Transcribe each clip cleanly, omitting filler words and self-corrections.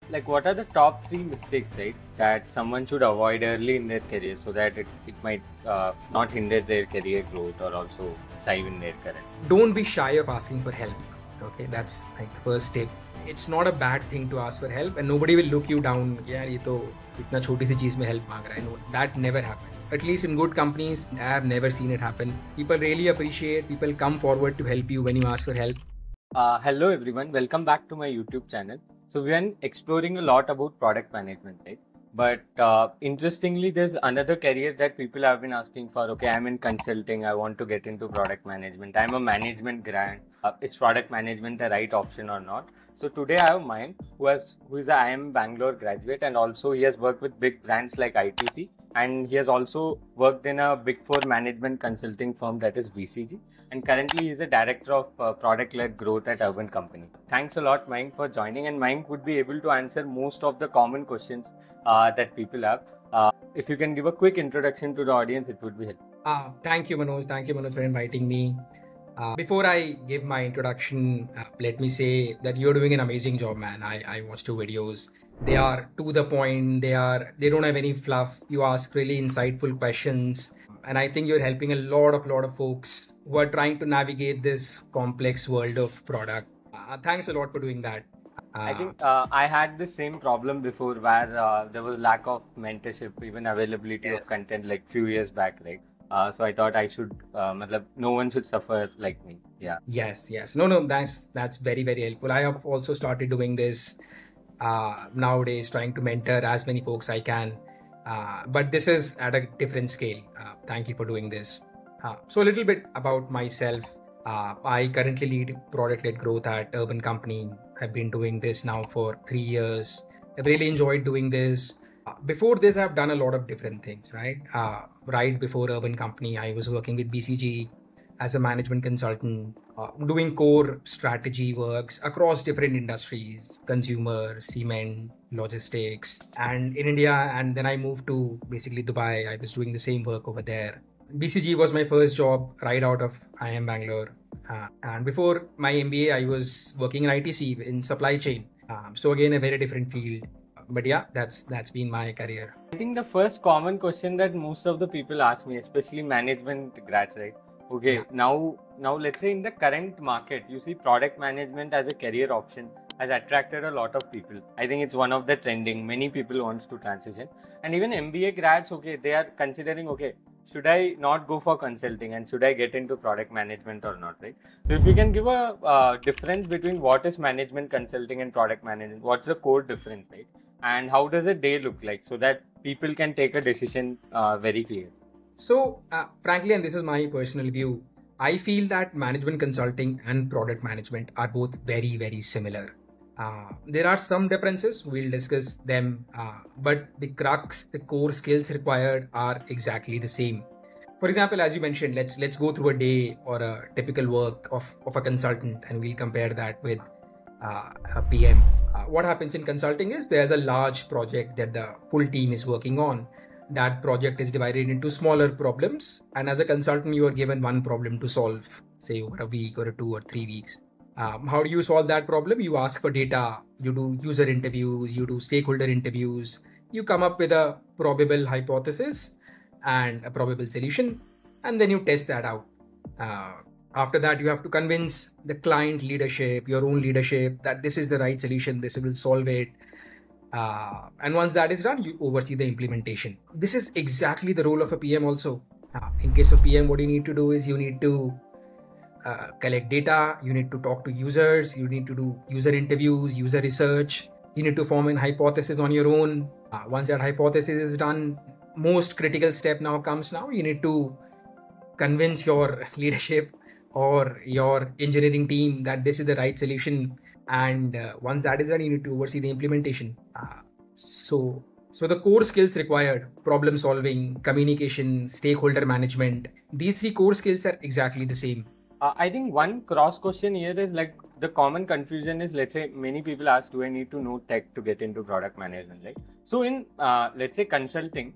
like what are the top three mistakes, right, that someone should avoid early in their career so that it might not hinder their career growth or also thrive in their career? Don't be shy of asking for help. Okay, that's like the first step. It's not a bad thing to ask for help, and nobody will look you down. यार ये तो इतना छोटी सी चीज में help मांग रहा है. No, that never happens. At least in good companies, I have never seen it happen. People really appreciate. People come forward to help you when you ask for help. Hello everyone, welcome back to my YouTube channel. So we are exploring a lot about product management, right? But interestingly, there's another career that people have been asking for. Okay, I'm in consulting. I want to get into product management. I'm a management grad. Is product management the right option or not? So today I have Mayank, who is a IIM Bangalore graduate, and also he has worked with big brands like ITC, and he has also worked in a big four management consulting firm, that is BCG. And currently he is a director of product-led growth at Urban Company. Thanks a lot, Mayank, for joining, and Mayank would be able to answer most of the common questions that people have. If you can give a quick introduction to the audience, it would be helpful. Thank you, Manoj. Thank you, Manoj, for inviting me. Before I give my introduction, let me say that you're doing an amazing job, man. I watched your videos. They are to the point. They don't have any fluff. You ask really insightful questions, and I think you're helping a lot of folks who are trying to navigate this complex world of product. Thanks a lot for doing that. I think I had the same problem before where there was lack of mentorship, even availability of content like few years back, right? So I thought I should, no one should suffer like me. Yeah. Yes. No, that's very helpful. I have also started doing this nowadays, trying to mentor as many folks I can. But this is at a different scale. Thank you for doing this. So a little bit about myself. I currently lead product-led growth at Urban Company. I've been doing this now for 3 years. I've really enjoyed doing this. Before this, I've done a lot of different things, right? Right before Urban Company, I was working with BCG as a management consultant, doing core strategy works across different industries, consumer, cement, logistics, and in India. And then I moved to basically Dubai. I was doing the same work over there. BCG was my first job right out of IIM Bangalore. And before my MBA, I was working in ITC in supply chain. So again, a very different field. But yeah, that's been my career. I think the first common question that most of the people ask me, especially management grads, right? Okay, yeah. Now let's say in the current market, you see product management as a career option has attracted a lot of people. I think it's one of the trending. Many people wants to transition, and even MBA grads, okay, they are considering, okay, should I not go for consulting and should I get into product management or not, right? So if you can give a difference between what is management consulting and product management, what's the core difference, right? And how does a day look like so that people can take a decision very clear? So frankly, and this is my personal view, I feel that management consulting and product management are both very similar. There are some differences, we'll discuss them, but the crux, the core skills required are exactly the same. For example, as you mentioned, let's go through a day or a typical work of a consultant, and we'll compare that with a PM. What happens in consulting is there's a large project that the full team is working on. That project is divided into smaller problems, and as a consultant, you are given one problem to solve, say over a week or 2 or 3 weeks. How do you solve that problem? You ask for data, you do user interviews, you do stakeholder interviews, you come up with a probable hypothesis and a probable solution, and then you test that out. After that, you have to convince the client leadership, your own leadership, that this is the right solution, this will solve it. And once that is done, you oversee the implementation. This is exactly the role of a PM also. In case of PM, what you need to do is you need to collect data, you need to talk to users, you need to do user interviews, user research, you need to form an hypothesis on your own. Once that hypothesis is done, most critical step now comes now. You need to convince your leadership or your engineering team that this is the right solution. And once that is done, you need to oversee the implementation. So the core skills required: problem solving, communication, stakeholder management. These 3 core skills are exactly the same. I think one cross question here is like the common confusion is, let's say many people ask, do I need to know tech to get into product management, right? So in let's say consulting,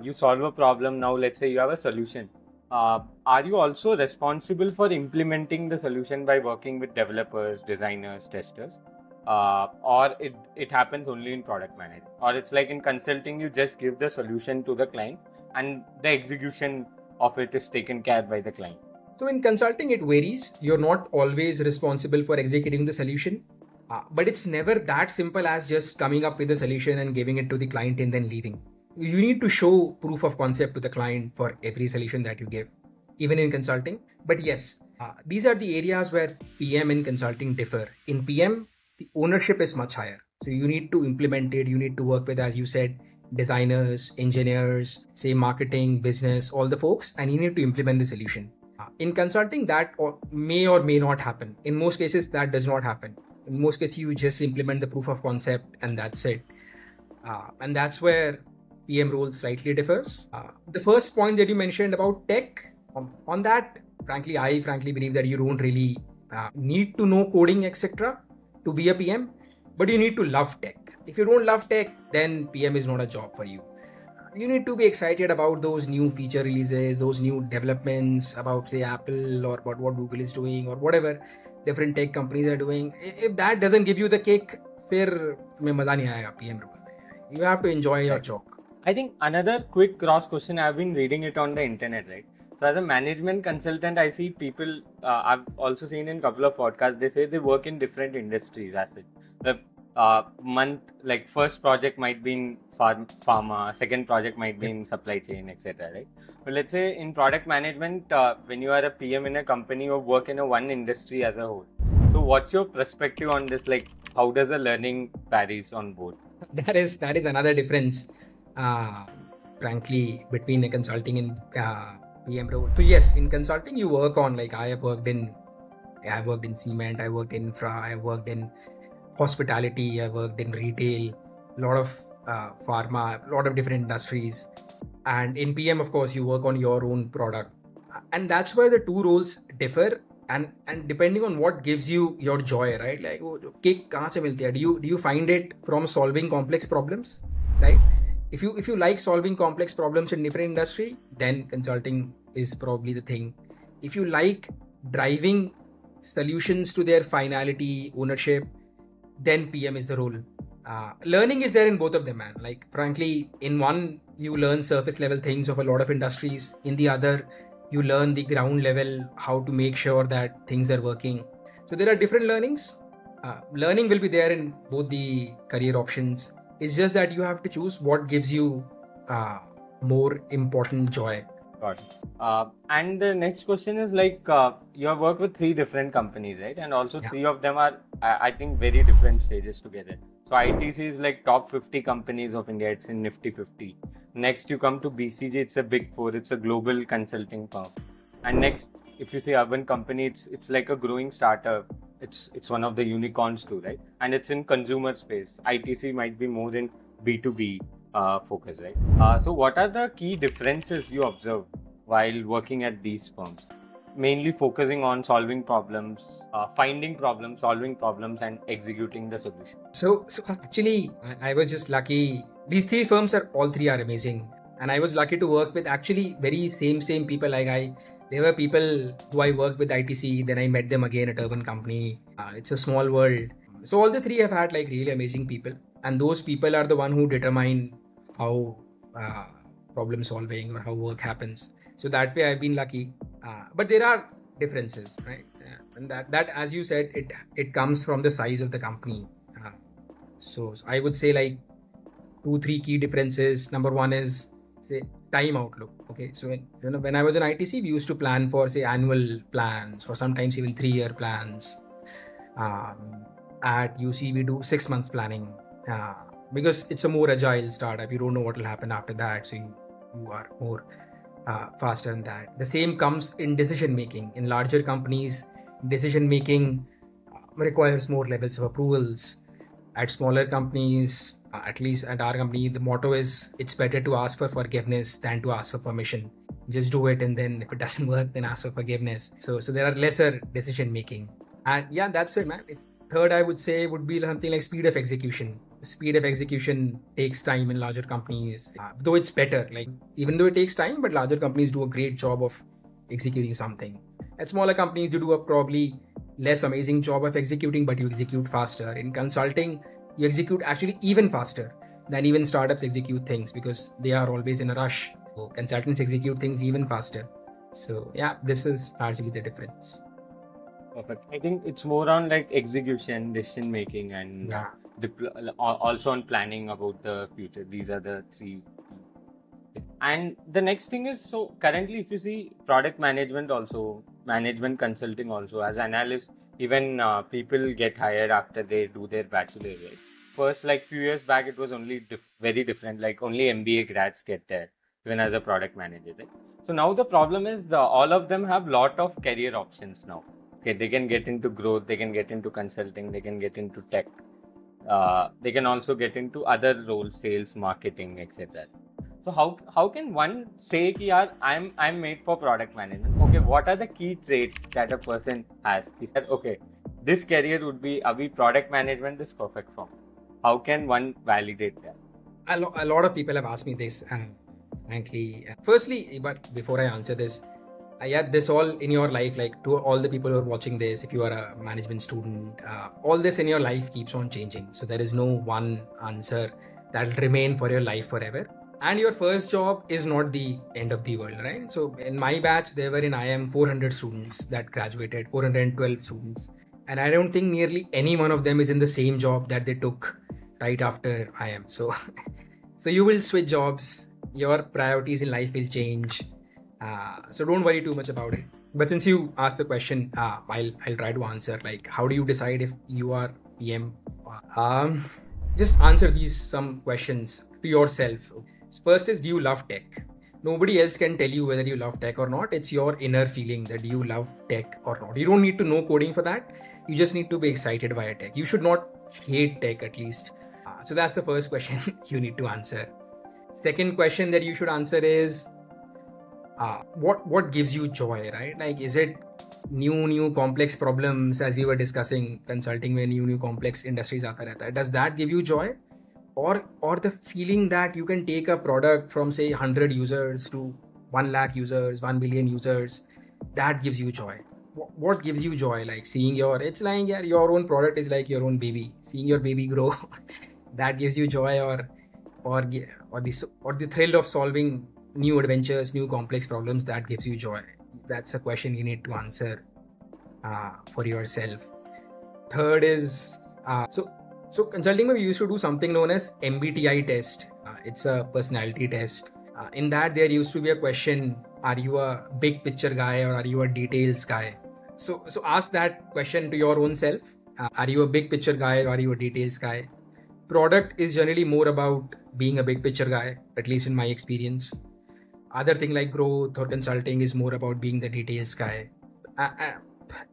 you solve a problem. Now let's say you have a solution. Are you also responsible for implementing the solution by working with developers, designers, testers? or it happens only in product management, or it's like in consulting you just give the solution to the client and the execution of it is taken care by the client? So in consulting, it varies. You're not always responsible for executing the solution, but it's never that simple as just coming up with a solution and giving it to the client and then leaving. You need to show proof of concept to the client for every solution that you give, even in consulting. But yes, these are the areas where PM and consulting differ. In PM, the ownership is much higher. So you need to implement it. You need to work with, as you said, designers, engineers, say marketing, business, all the folks, and you need to implement the solution. In consulting, that may or may not happen. In most cases, that does not happen. In most cases, you just implement the proof of concept and that's it. And that's where PM role slightly differs. The first point that you mentioned about tech, on that, I frankly believe that you don't really need to know coding, etc. to be a PM, but you need to love tech. If you don't love tech, then PM is not a job for you. You need to be excited about those new feature releases, those new developments about, say, Apple or about what Google is doing or whatever different tech companies are doing. If that doesn't give you the kick, फिर तुम्हें मजा नहीं आएगा PM role में. You have to enjoy your job. I think another quick cross question, I've been reading it on the internet, right? So as a management consultant, I see people, I've also seen in a couple of podcasts, they say they work in different industries as it. The like first project might be in pharma, second project might be in supply chain, etc. Right? But let's say in product management, when you are a PM in a company, you work in a one industry as a whole. So what's your perspective on this? Like, how does the learning varies on both? That is another difference, frankly, between a consulting and PM role. So yes, in consulting you work on, like I have worked in cement, I worked in infra, I worked in hospitality, I worked in retail, a lot of pharma, a lot of different industries. And in PM, of course, you work on your own product. And that's where the two roles differ. And depending on what gives you your joy, right? Like, kick kahan se milti hai? Do you find it from solving complex problems, right? If you like solving complex problems in different industry, then consulting is probably the thing. If you like driving solutions to their finality, ownership, then PM is the role. Learning is there in both of them, man. Like, frankly, in one, you learn surface level things of a lot of industries. In the other, you learn the ground level, how to make sure that things are working. So there are different learnings. Learning will be there in both the career options. It's just that you have to choose what gives you more important joy. Got it. And the next question is like, you have worked with 3 different companies, right? And also 3 of them are, I think, very different stages together. So ITC is like top 50 companies of India. It's in Nifty 50. Next, you come to BCG. It's a big 4. It's a global consulting firm. And next, if you say urban company, it's like a growing startup. It's one of the unicorns too, right? And it's in consumer space. ITC might be more in B2B focus, right? So what are the key differences you observe while working at these firms? Mainly focusing on solving problems, finding problems, solving problems, and executing the solution. So actually, I was just lucky. These 3 firms all 3 are amazing, and I was lucky to work with actually very same people. Like there were people who I worked with ITC, then I met them again at Urban Company. It's a small world. So all the 3 have had like really amazing people, and those people are the one who determine how problem solving or how work happens. So that way I've been lucky. But there are differences, right? And that as you said, it comes from the size of the company. So I would say like 2-3 key differences. Number one is, say, time outlook. Okay, so when I was in ITC, we used to plan for, say, annual plans or sometimes even 3-year plans. At UC, we do 6 months planning because it's a more agile startup. You don't know what will happen after that, so you are more faster than that. The same comes in decision making. In larger companies, decision making requires more levels of approvals. At smaller companies, at least at our company, the motto is it's better to ask for forgiveness than to ask for permission. Just do it, and then if it doesn't work, then ask for forgiveness. So there are lesser decision making. And yeah, that's it, man. Third, I would say, would be something like speed of execution. Speed of execution takes time in larger companies, though it's better. Like, even though it takes time, but larger companies do a great job of executing something. At smaller companies, you do probably less amazing job of executing, but you execute faster. In consulting, you execute actually even faster than even startups execute things because they are always in a rush. So consultants execute things even faster. So yeah, this is largely the difference. Perfect. I think it's more on like execution, decision making, and Yeah. also on planning about the future. These are the three. And the next thing is, so currently, if you see product management also, management consulting also, as analysts, even people get hired after they do their bachelor, right? First, like few years back, it was only very different. Like only MBA grads get there, even as a product manager, right? So now the problem is all of them have lot of career options now. Okay, they can get into growth, they can get into consulting, they can get into tech. They can also get into other roles, sales, marketing, etc. So how can one say कि यार I'm made for product management? Okay, what are the key traits that a person has? He said, okay, this career would be abhi product management is perfect for me. How can one validate that? A lot of people have asked me this, frankly. Firstly, but before I answer this, yeah, this all in your life, like to all the people who are watching this, if you are a management student, all this in your life keeps on changing. So there is no one answer that will remain for your life forever. And your first job is not the end of the world, right? So in my batch, there were in IIM 400 students that graduated, 412 students. And I don't think nearly any one of them is in the same job that they took right after IIM. So, so you will switch jobs, your priorities in life will change. So don't worry too much about it. But since you asked the question, I'll try to answer. Like, how do you decide if you are PM? Just answer these some questions to yourself. First is, do you love tech? Nobody else can tell you whether you love tech or not. It's your inner feeling that you love tech or not. You don't need to know coding for that. You just need to be excited by tech. You should not hate tech at least. So that's the first question you need to answer. Second question that you should answer is, what gives you joy, right? Like, is it new complex problems, as we were discussing consulting where new complex industries aata rehta hai? Does that give you joy? Or the feeling that you can take a product from say 100 users to 1 lakh users, 1 billion users, that gives you joy? What gives you joy? Like seeing it's like, yeah, your own product is like your own baby, seeing your baby grow. That gives you joy, or the thrill of solving new adventures, new complex problems, that gives you joy? That's a question you need to answer for yourself. Third is, so consulting, we used to do something known as MBTI test. It's a personality test. In that, there used to be a question: are you a big picture guy or are you a details guy? So ask that question to your own self. Are you a big picture guy or are you a details guy? Product is generally more about being a big picture guy, at least in my experience. Other thing like growth or consulting is more about being the details guy.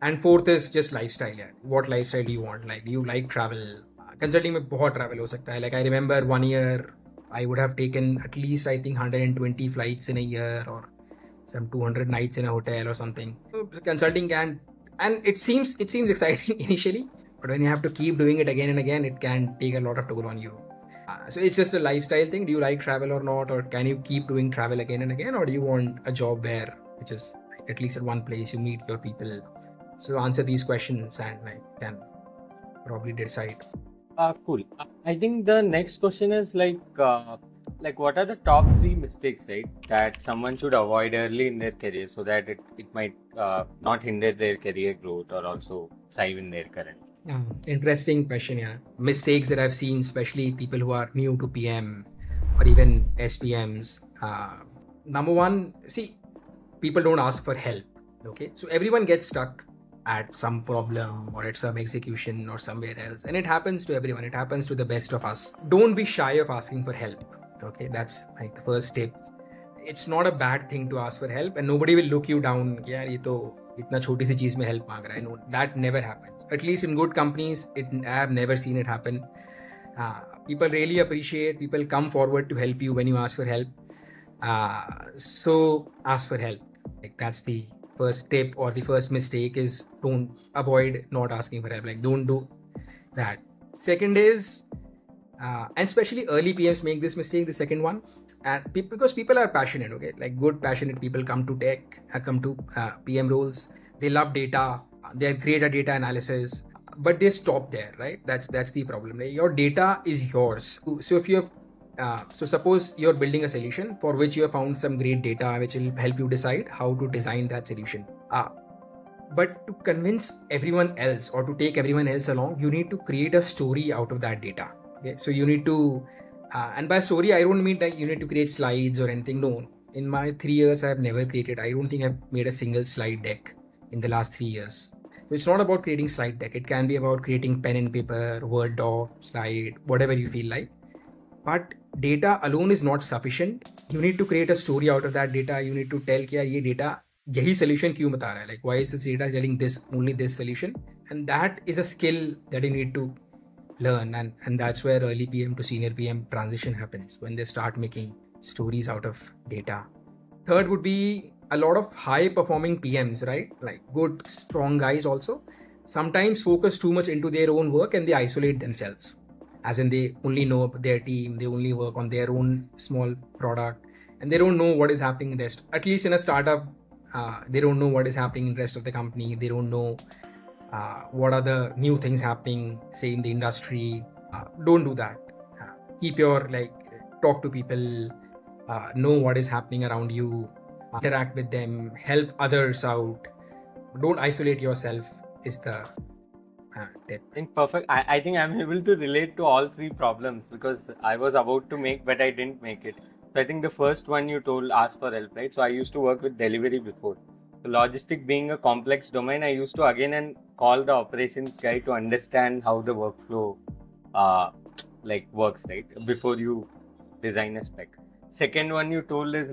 And fourth is just lifestyle. Yeah. What lifestyle do you want? Like, do you like travel? Consulting में बहुत travel हो सकता है. Like I remember 1 year, I would have taken at least, I think, 120 flights in a year, or some 200 nights in a hotel or something. So consulting and it seems exciting initially, but when you have to keep doing it again and again, it can take a lot of toll on you. So it's just a lifestyle thing. Do you like travel or not, or can you keep doing travel again and again, or do you want a job where, which is at least at one place you meet your people? So answer these questions and I can probably decide. Cool. I think the next question is like what are the top 3 mistakes, right, that someone should avoid early in their career so that it might not hinder their career growth or also thrive in their current. Interesting question. Yeah, mistakes that I've seen, especially people who are new to PM or even SPMs. Number one, see, people don't ask for help. Okay, so everyone gets stuck at some problem or at some execution or somewhere else, and it happens to everyone. It happens to the best of us. Don't be shy of asking for help. Okay, that's like the first step. It's not a bad thing to ask for help, and nobody will look you down. Yeah, ये तो इतना छोटी सी चीज में help मांग रहा है. No, that never happens. At least in good companies, I have never seen it happen. People really appreciate. People come forward to help you when you ask for help. So ask for help. Like that's the first tip, or the first mistake is don't avoid not asking for help. Like don't do that. Second is, and especially early PMs make this mistake, the second one, and because people are passionate, okay, like good passionate people come to tech, come to PM roles. They love data. They're great at data analysis, but they stop there, right? That's the problem. Right? Your data is yours. So if you have so suppose you're building a solution for which you have found some great data which will help you decide how to design that solution. But to convince everyone else or to take everyone else along, you need to create a story out of that data. Okay, so you need to, and by story I don't mean that you need to create slides or anything. No, in my 3 years I have never created. I don't think I've made a single slide deck in the last 3 years. So it's not about creating slide deck. It can be about creating pen and paper, Word doc, slide, whatever you feel like. But data alone is not sufficient. You need to create a story out of that data. You need to tell कि यार ये data यही solution क्यों बता रहा है? Like why is this data telling this only this solution? And that is a skill that you need to learn, and that's where early PM to senior PM transition happens, when they start making stories out of data. Third would be a lot of high performing PMs, right? Like good strong guys also sometimes focus too much into their own work and they isolate themselves, as in they only know their team, they only work on their own small product, and they don't know what is happening in the rest. At least in a startup, they don't know what is happening in the rest of the company. They don't know what are the new things happening, say in the industry. Don't do that. Keep your talk to people, know what is happening around you, interact with them, help others out. Don't isolate yourself is the tip. I think perfect. I think I'm able to relate to all three problems because I was about to make, but I didn't make it. So I think the first one you told, ask for help, right? So I used to work with delivery before. So logistic being a complex domain, I used to again and call the operations guy to understand how the workflow works, right? Before you design a spec. Second one you told is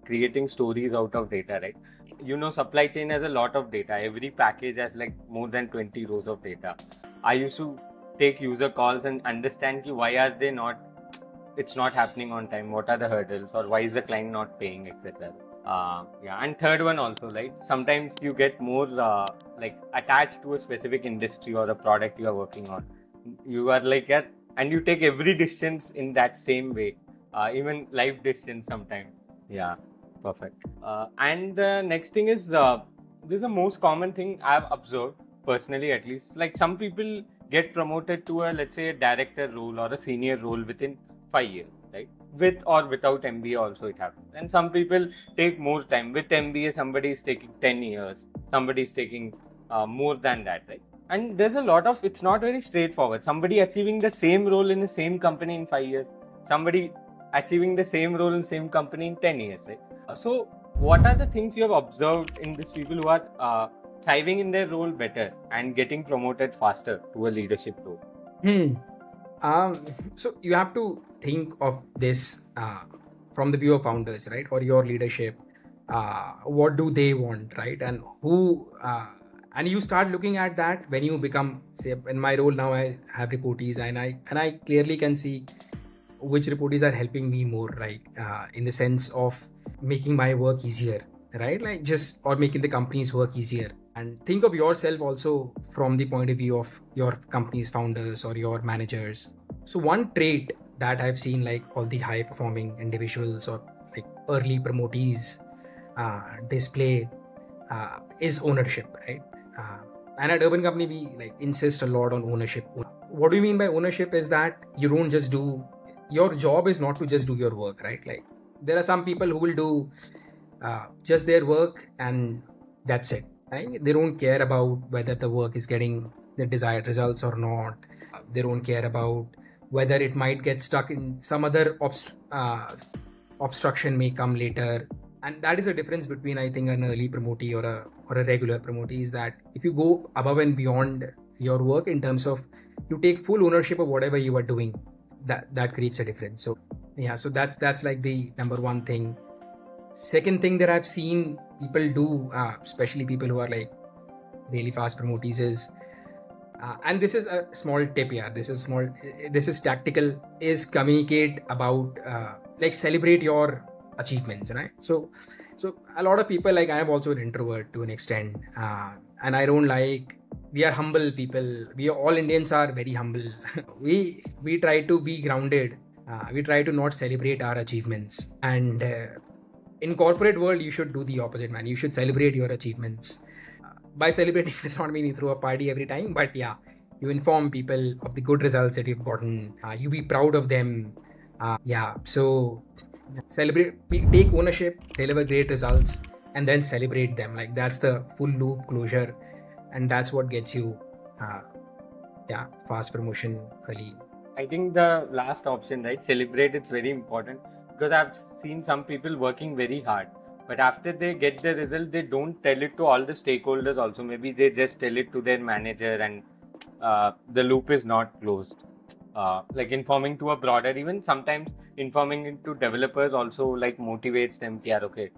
creating stories out of data, right? You know, supply chain has a lot of data. Every package has more than 20 rows of data. I used to take user calls and understand why are they not, it's not happening on time, what are the hurdles, or why is the client not paying, etc. And third one also, right? Sometimes you get more attached to a specific industry or a product you are working on. You are and you take every decisions in that same way, even life decisions sometimes. Yeah. Perfect. And the next thing is, this is the most common thing I've observed personally, at least. Like some people get promoted to let's say a director role or a senior role within 5 years, right? With or without MBA also it happens. And some people take more time. With MBA, somebody is taking 10 years. Somebody is taking more than that, right? And there's a lot of, it's not very straightforward. Somebody achieving the same role in the same company in 5 years. Somebody achieving the same role in the same company in 10 years, right? So what are the things you have observed in these people who are thriving in their role better and getting promoted faster to a leadership role? So you have to think of this from the view of founders, right? Or your leadership. What do they want, right? And who and you start looking at that when you become, say, in my role now I have reportees, and I clearly can see which reportees are helping me more, right? In the sense of making my work easier, right? Or making the company's work easier. And think of yourself also from the point of view of your company's founders or your managers. So one trait that I've seen all the high performing individuals or early promotees display is ownership, right? And at Urban Company we insist a lot on ownership. What do you mean by ownership is that you don't just do, your job is not to just do your work, right? There are some people who will do just their work and that's it, right? They don't care about whether the work is getting the desired results or not. They don't care about whether it might get stuck in some other obstruction may come later. And that is the difference between, I think, an early promotee or a regular promotee, is that if you go above and beyond your work in terms of you take full ownership of whatever you are doing, that creates a difference. So yeah, so that's the number one thing. Second thing that I've seen people do, especially people who are really fast promotees, is and this is a small tip here, this is tactical, is communicate about celebrate your achievements, right? So a lot of people, I am also an introvert to an extent, and I don't we are humble people. All Indians are very humble. we try to be grounded. We try to not celebrate our achievements. And in corporate world, you should do the opposite, man. You should celebrate your achievements. by celebrating does not mean you throw a party every time, but yeah, you inform people of the good results that you've gotten. You be proud of them. So celebrate, take ownership, deliver great results, and then celebrate them. Like that's the full loop closure, and that's what gets you, uh, fast promotion early. I think the last option, right? Celebrate, it's very important because I've seen some people working very hard, but after they get the result, they don't tell it to all the stakeholders also. Maybe they just tell it to their manager and the loop is not closed. Like informing to a broader, even sometimes informing it to developers also like motivates them. Yeah, okay,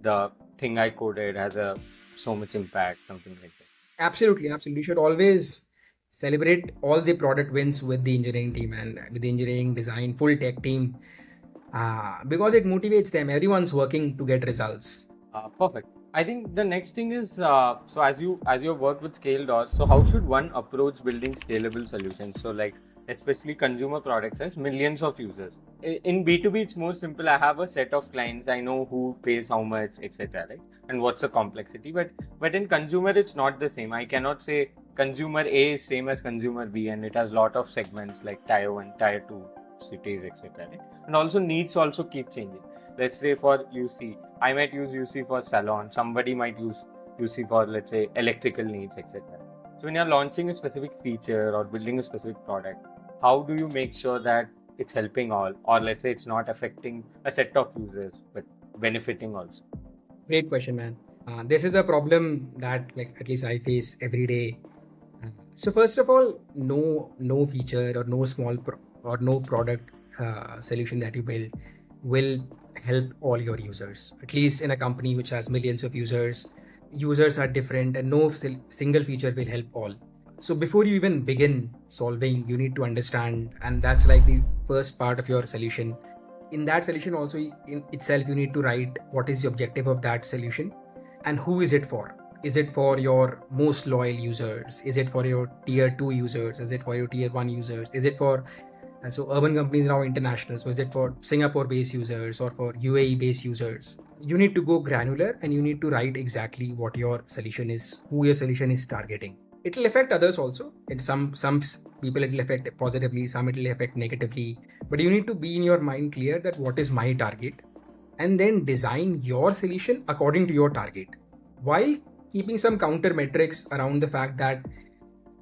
the thing I coded has a so much impact, something like that. Absolutely, absolutely. You should always celebrate all the product wins with the engineering team and with the engineering design, full tech team, because it motivates them. Everyone's working to get results. Perfect. I think the next thing is so as you work with Scale.or, so how should one approach building scalable solutions? So like especially consumer products has millions of users. In B2B, it's more simple. I have a set of clients. I know who pays how much, etc. Right? And what's the complexity. But in consumer, it's not the same. I cannot say consumer A is same as consumer B, and it has lot of segments like tier 1, tier 2 cities, etc. Right? And also needs also keep changing. Let's say for UC, I might use UC for salon. Somebody might use UC for, let's say, electrical needs, etc. So when you're launching a specific feature or building a specific product, how do you make sure that it's helping all, or let's say it's not affecting a set of users but benefiting also? Great question, man. This is a problem that, like, at least I face every day. So first of all, no feature or no or no product solution that you build will help all your users. At least in a company which has millions of users, users are different, and no single feature will help all. So before you even begin solving, you need to understand, and that's like the first part of your solution. In that solution also in itself, you need to write what is the objective of that solution and who is it for. Is it for your most loyal users? Is it for your tier 2 users? Is it for your tier 1 users? Is it for, so urban companies now international, so is it for Singapore based users or for UAE based users? You need to go granular and you need to write exactly what your solution is, who your solution is targeting. It will affect others also. Some people it will affect positively, some it will affect negatively, but you need to be in your mind clear that what is my target, and then design your solution according to your target, while keeping some counter metrics around the fact that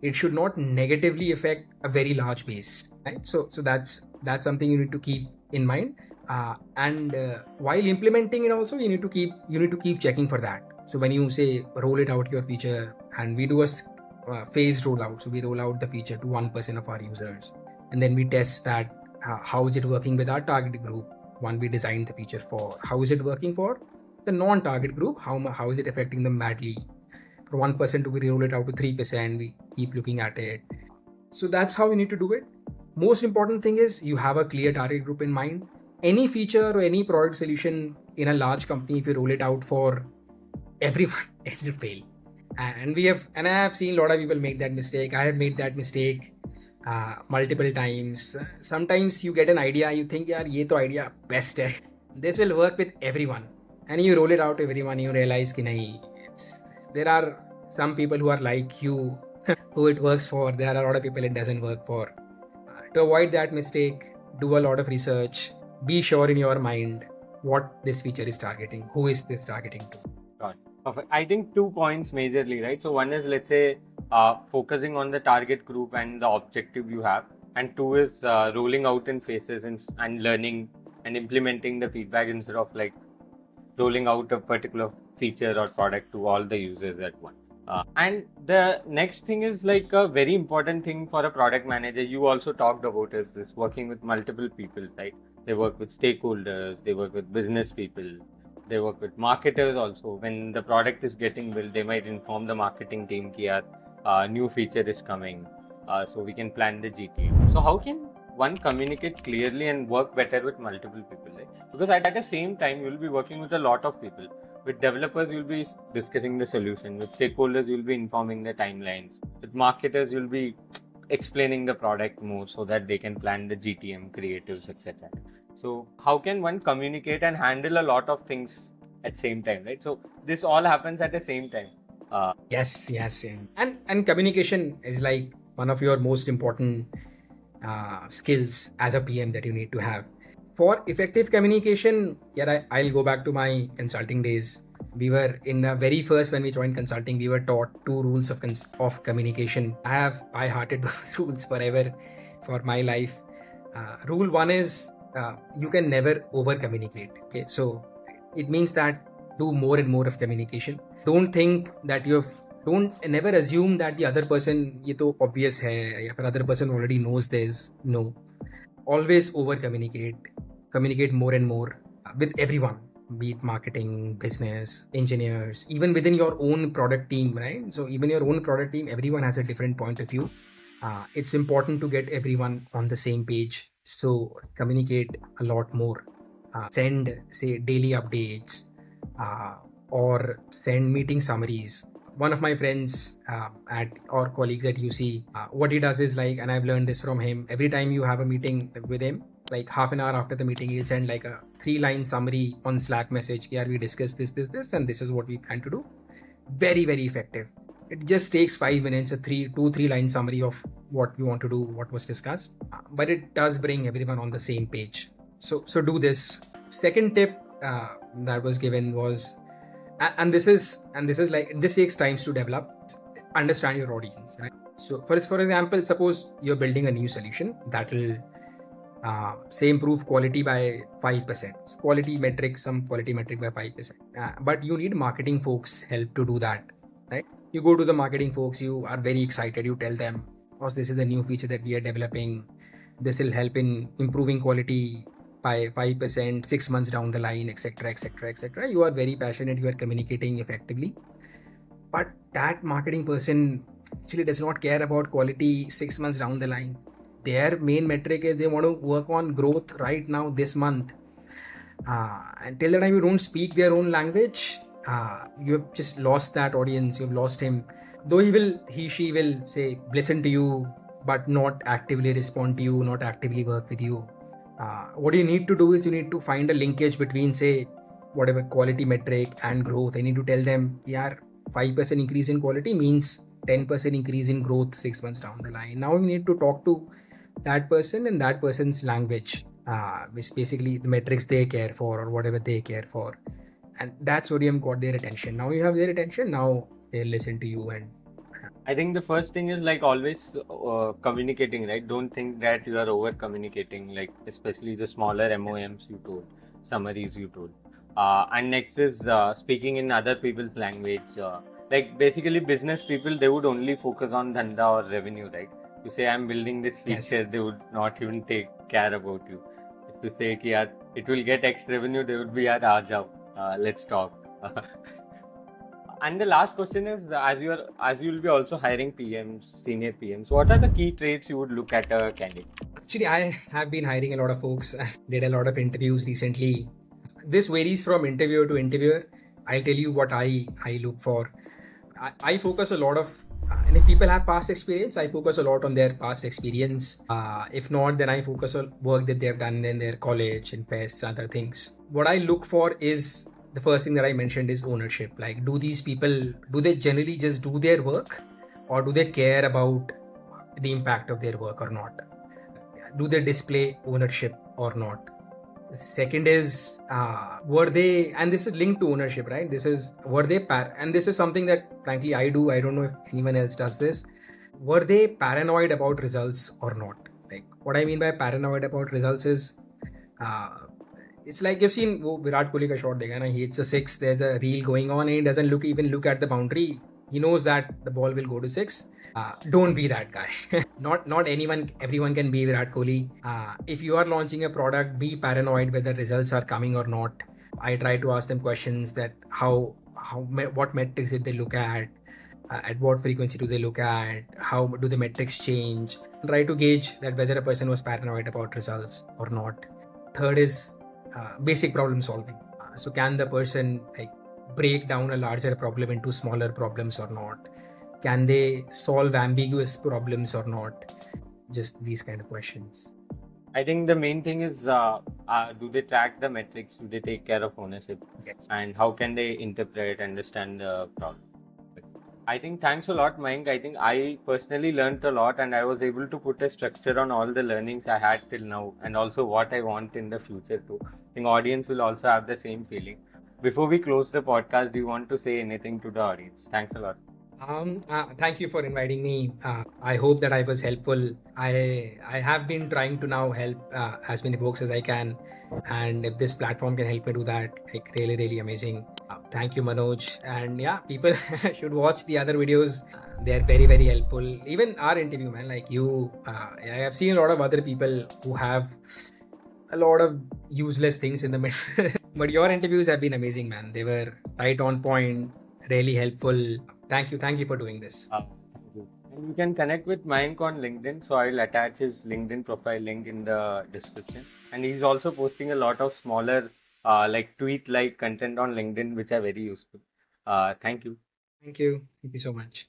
it should not negatively affect a very large base, right? So that's something you need to keep in mind, and while implementing it also, you need to keep checking for that. So when you say roll it out your feature, and we do a phased rollout, so we roll out the feature to 1% of our users, and then we test that how is it working with our target group, one we designed the feature for. How is it working for the non-target group? How is it affecting them badly? For 1% we roll it out to 3%, we keep looking at it. So that's how you need to do it. Most important thing is you have a clear target group in mind. Any feature or any product solution in a large company, if you roll it out for everyone, it will fail. And I have seen a lot of people make that mistake. I have made that mistake multiple times. Sometimes you get an idea, you think, yaar, ye to idea best hai. This will work with everyone. And you roll it out to everyone, you realize ki nahi, there are some people who are like you, who it works for. There are a lot of people it doesn't work for. To avoid that mistake, do a lot of research. Be sure in your mind what this feature is targeting. Who is this targeting to? Got it. Perfect. I think 2 points majorly, right? So one is, let's say, focusing on the target group and the objective you have, and 2 is rolling out in phases and learning and implementing the feedback instead of like rolling out a particular feature or product to all the users at once. And the next thing is like a very important thing for a product manager. You also talked about is this working with multiple people, right? They work with stakeholders, they work with business people, they work with marketers also. When the product is getting built, they might inform the marketing team that new feature is coming, so we can plan the GTM. So how can one communicate clearly and work better with multiple people, right? Because at the same time, you'll be working with a lot of people. With developers, you'll be discussing the solution. With stakeholders, you'll be informing the timelines. With marketers, you'll be explaining the product more so that they can plan the GTM, creatives, etc. So how can one communicate and handle a lot of things at same time, right? So this all happens at the same time. Yes. And communication is like one of your most important skills as a PM that you need to have. For effective communication, yeah, I'll go back to my consulting days. We were in the very first when we joined consulting, we were taught two rules of communication. I have by-hearted those rules forever for my life. Rule one is you can never over communicate. Okay, so it means that do more and more of communication. Don't think that don't never assume that the other person ये तो obvious है या फिर other person already knows this. No, always over communicate more and more with everyone, be it marketing, business, engineers, even within your own product team, right? So even your own product team, everyone has a different point of view. It's important to get everyone on the same page, so communicate a lot more. Send say daily updates, or send meeting summaries. One of my friends at or colleagues at UC, what he does is like, and I've learned this from him, every time you have a meeting with him, like half an hour after the meeting, he'll send like a 3-line summary on Slack message. Yeah, we discussed this, and this is what we plan to do. Very, very effective. It just takes 5 minutes, a 3-line summary of what we want to do, what was discussed, but it does bring everyone on the same page. So do this. Second tip that was given was, and this is like, this takes time to develop. Understand your audience, right? So for example, suppose you're building a new solution that will say improve quality by 5%, quality metric by 5%, but you need marketing folks help to do that, right? You go to the marketing folks, you are very excited, you tell them, oh, this is the new feature that we are developing, this will help in improving quality by 5% 6 months down the line, etc. You are very passionate, you are communicating effectively, but that marketing person actually does not care about quality 6 months down the line. Their main metric is they want to work on growth right now, this month. Until the time you don't speak their own language, you have just lost that audience, you've lost him. Though she will say listen to you, but not actively respond to you, not actively work with you. What you need to do is you need to find a linkage between, say, whatever quality metric and growth. I need to tell them, yeah, 5% increase in quality means 10% increase in growth 6 months down the line. Now you need to talk to that person in that person's language, which basically the metrics they care for or whatever they care for. And that's what you got their attention. Now you have their attention, now they listen to you. And I think the first thing is like always communicating, right? Don't think that you are over communicating, like especially the smaller MOMs you told, summaries you told. And next is speaking in other people's language. Like basically business people, they would only focus on dhanda or revenue, right? You say I'm building this feature, yes, they would not even take care about you. If you say ki, yaar, it will get X revenue, they would be yaar, aa jao, let's talk. And the last question is, as you will be also hiring PMs, senior PMs, what are the key traits you would look at a candidate? actually, I have been hiring a lot of folks. Did a lot of interviews recently. This varies from interviewer to interviewer. I'll tell you what I look for. I focus a lot of, and if people have past experience, I focus a lot on their past experience. If not, then I focus on work that they've done in their college and fests, other things. What I look for is, the first thing that I mentioned is ownership. Like, do these people, do they generally just do their work, or do they care about the impact of their work or not? Do they display ownership or not? Second is, were they, and this is linked to ownership, right? This is, were they and this is something that frankly I do, I don't know if anyone else does this. Were they paranoid about results or not? Like, what I mean by paranoid about results is, it's like you've seen Virat Kohli ka shot dekha na, he hits a 6, there's a reel going on and he doesn't even look at the boundary. He knows that the ball will go to 6. Don't be that guy. Not everyone can be Virat Kohli. If you are launching a product, be paranoid whether results are coming or not. I try to ask them questions that what metrics did they look at what frequency do they look at, how do the metrics change. Try to gauge that whether a person was paranoid about results or not. Third is basic problem solving. So can the person like break down a larger problem into smaller problems or not? Can they solve ambiguous problems or not? Just these kind of questions. I think the main thing is, do they track the metrics? Do they take care of ownership? Yes. And how can they interpret, understand the problem? I think thanks a lot, Mayank. I think I personally learned a lot and I was able to put a structure on all the learnings I had till now and also what I want in the future too. I think audience will also have the same feeling. Before we close the podcast, do you want to say anything to the audience? Thanks a lot. Thank you for inviting me. I hope that I was helpful. I have been trying to now help as many folks as I can, and if this platform can help me do that, like really amazing. Thank you, Manoj. And yeah, people should watch the other videos. They are very helpful. Even our interview, man. Like you, I have seen a lot of other people who have a lot of useless things in the middle. But your interviews have been amazing, man. They were right on point, really helpful. Thank you for doing this. Thank you. And you can connect with Mayank on LinkedIn. So I'll attach his LinkedIn profile link in the description. And he's also posting a lot of smaller, like tweet-like content on LinkedIn, which are very useful. Thank you. Thank you so much.